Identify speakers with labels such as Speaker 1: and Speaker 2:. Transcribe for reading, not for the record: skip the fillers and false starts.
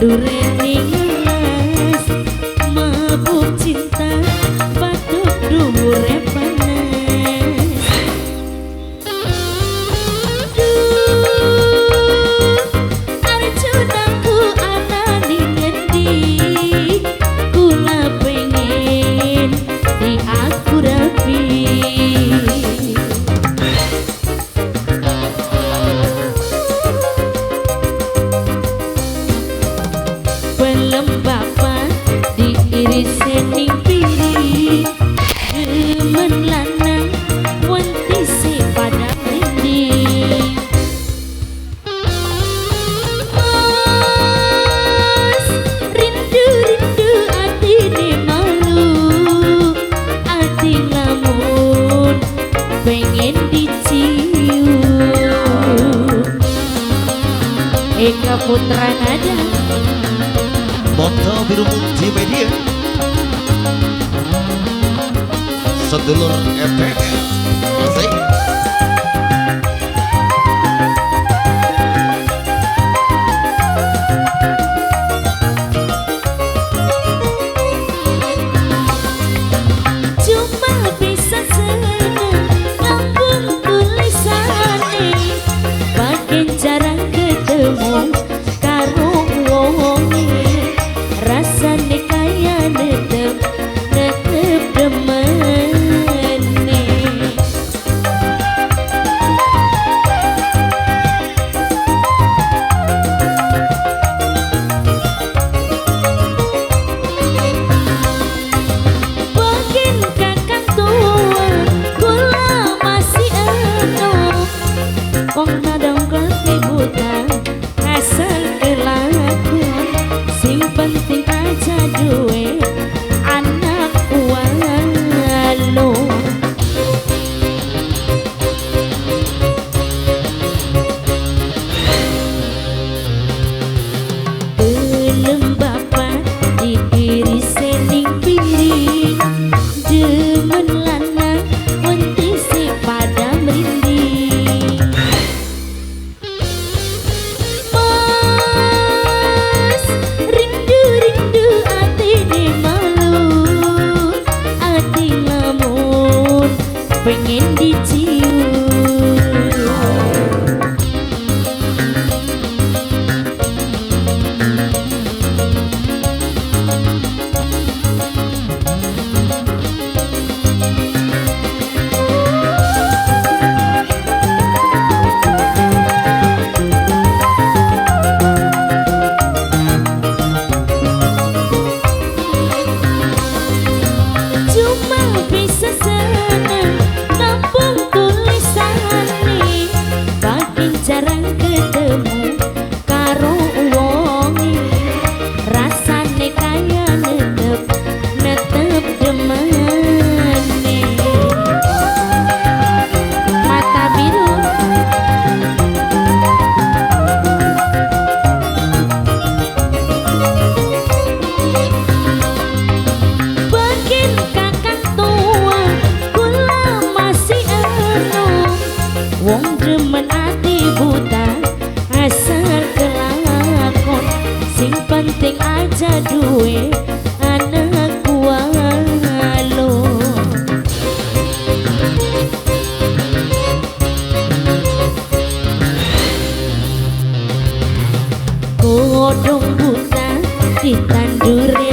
Speaker 1: durene ngelas mabuk cinta batuk dhuwure panas. Arjunaku anane ngendi kula pengen di aku rapi. Belum bapak diiris ning piri demen lanang wanti si pada merinding. Mas rindu atine malu ati lamun pengen dicium. Eka Putra Nada
Speaker 2: Moto Biru Multimedia sedulur FPL asik.
Speaker 1: cuma bisa seneng ngambung tulisane makin jarang ketemu karo wonge rasane kaya netep demene. Mungkin kakak tua kula masih enom wong nadong ngerti buta asal kelakuan sing penting aja duwe anak walo. Belum bapak diiris ning piring demen lanang wanti si pada merinding. Mas rindu atine malu ati lamun pengen dicium. Cuma bisa seneng ngambung tulisane makin jarang ketemu karo wonge rasane kaya netep demene. Mata biru Bagian kakak tua kula masih enom wong demen ati buta asal kelakon sing penting aja duwe anak walo. Kodong buta ditandure